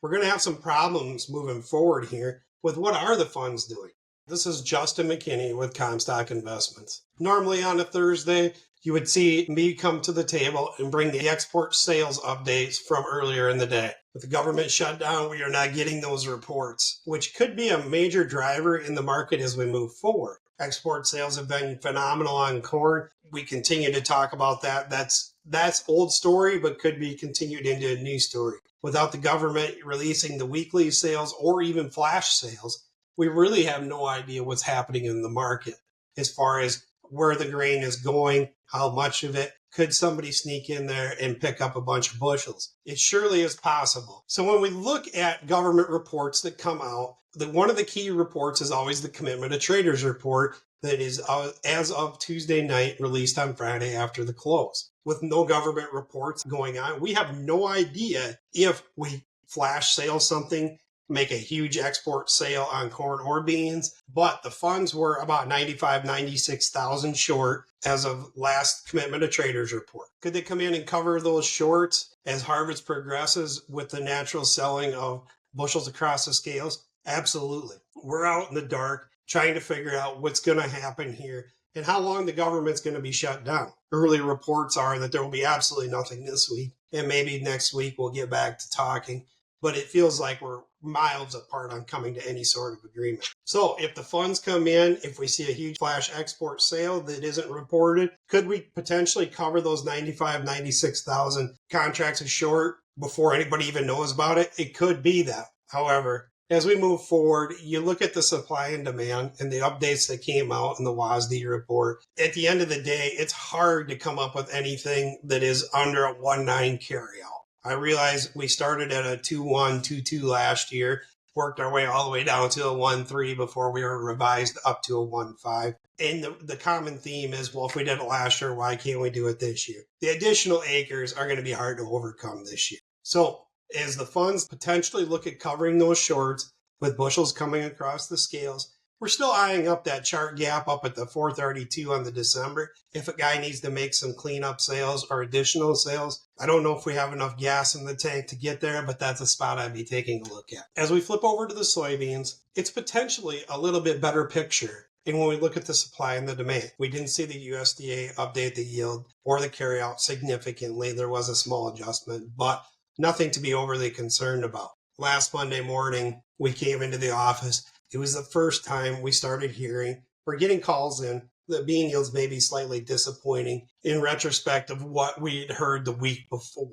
We're going to have some problems moving forward here with what are the funds doing. This is Justin McKinney with Comstock Investments. Normally on a Thursday, you would see me come to the table and bring the export sales updates from earlier in the day. With the government shutdown, we are not getting those reports, which could be a major driver in the market as we move forward. Export sales have been phenomenal on corn. We continue to talk about that. That's old story, but could be continued into a new story. Without the government releasing the weekly sales or even flash sales, we really have no idea what's happening in the market as far as where the grain is going, how much of it. Could somebody sneak in there and pick up a bunch of bushels? It surely is possible. So when we look at government reports that come out, one of the key reports is always the Commitment of Traders report that is, as of Tuesday night, released on Friday after the close. With no government reports going on, we have no idea if we flash sale something, make a huge export sale on corn or beans, but the funds were about 96,000 short as of last Commitment of Traders report. Could they come in and cover those shorts as harvest progresses with the natural selling of bushels across the scales? Absolutely. We're out in the dark trying to figure out what's going to happen here and how long the government's going to be shut down. Early reports are that there will be absolutely nothing this week, and maybe next week we'll get back to talking. But it feels like we're miles apart on coming to any sort of agreement. So if the funds come in, if we see a huge flash export sale that isn't reported, could we potentially cover those 96,000 contracts as short before anybody even knows about it? It could be that. However, as we move forward, you look at the supply and demand and the updates that came out in the WASDE report. At the end of the day, it's hard to come up with anything that is under a 1.9 carryout. I realize we started at a 2.1, 2.2 last year, worked our way all the way down to a 1.3 before we were revised up to a 1.5. And the common theme is, well, if we did it last year, why can't we do it this year? The additional acres are going to be hard to overcome this year. So as the funds potentially look at covering those shorts with bushels coming across the scales, we're still eyeing up that chart gap up at the 432 on the December. If a guy needs to make some cleanup sales or additional sales, I don't know if we have enough gas in the tank to get there, but that's a spot I'd be taking a look at. As we flip over to the soybeans, it's potentially a little bit better picture. And when we look at the supply and the demand, we didn't see the USDA update the yield or the carryout significantly. There was a small adjustment, but nothing to be overly concerned about. Last Monday morning, we came into the office. It was the first time we started hearing, we're getting calls in, the bean yields may be slightly disappointing in retrospect of what we'd heard the week before.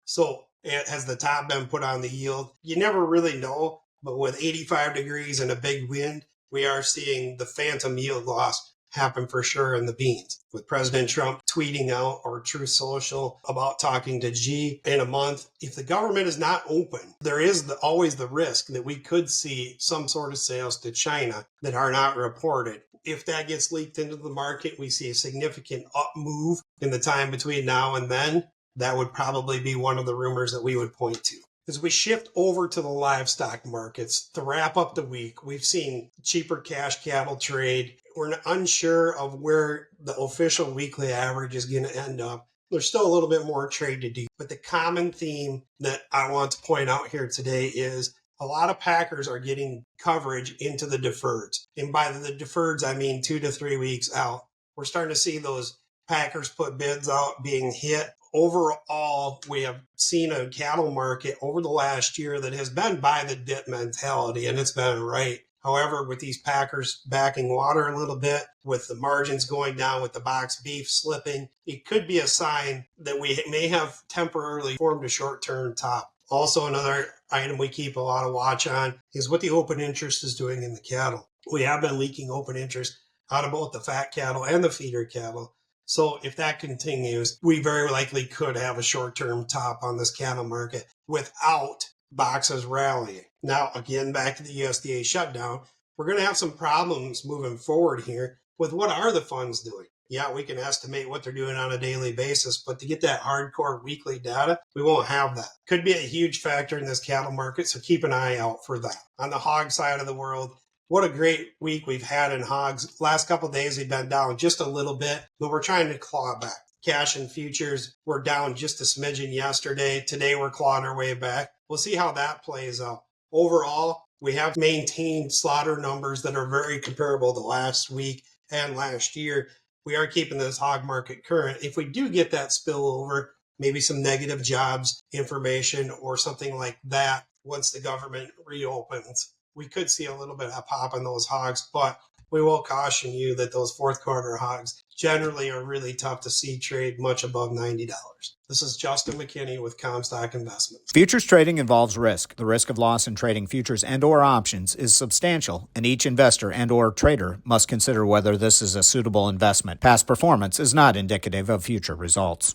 So has the top been put on the yield? You never really know, but with 85 degrees and a big wind, we are seeing the phantom yield loss happen for sure in the beans. With President Trump tweeting out or Truth Social about talking to G in a month, if the government is not open, there is always the risk that we could see some sort of sales to China that are not reported. If that gets leaked into the market, we see a significant up move in the time between now and then. That would probably be one of the rumors that we would point to. As we shift over to the livestock markets, to wrap up the week, we've seen cheaper cash cattle trade. We're unsure of where the official weekly average is going to end up. There's still a little bit more trade to do. But the common theme that I want to point out here today is a lot of packers are getting coverage into the deferreds. And by the deferreds, I mean 2 to 3 weeks out. We're starting to see those packers put bids out being hit. Overall, we have seen a cattle market over the last year that has been by the dip mentality, and it's been right. However, with these packers backing water a little bit, with the margins going down, with the box beef slipping, it could be a sign that we may have temporarily formed a short-term top. Also, another item we keep a lot of watch on is what the open interest is doing in the cattle. We have been leaking open interest out of both the fat cattle and the feeder cattle. So if that continues, we very likely could have a short-term top on this cattle market without boxes rallying. Now, again, back to the USDA shutdown, we're going to have some problems moving forward here with what are the funds doing. Yeah, we can estimate what they're doing on a daily basis, but to get that hardcore weekly data, we won't have that. Could be a huge factor in this cattle market, so keep an eye out for that. On the hog side of the world, what a great week we've had in hogs. Last couple of days, we've been down just a little bit, but we're trying to claw back. Cash and futures were down just a smidgen yesterday. Today, we're clawing our way back. We'll see how that plays out. Overall, we have maintained slaughter numbers that are very comparable to last week and last year. We are keeping this hog market current. If we do get that spillover, maybe some negative jobs information or something like that, once the government reopens, we could see a little bit of a pop on those hogs, but we will caution you that those fourth quarter hogs generally are really tough to see trade much above $90. This is Justin McKinney with Comstock Investments. Futures trading involves risk. The risk of loss in trading futures and/or options is substantial, and each investor and/or trader must consider whether this is a suitable investment. Past performance is not indicative of future results.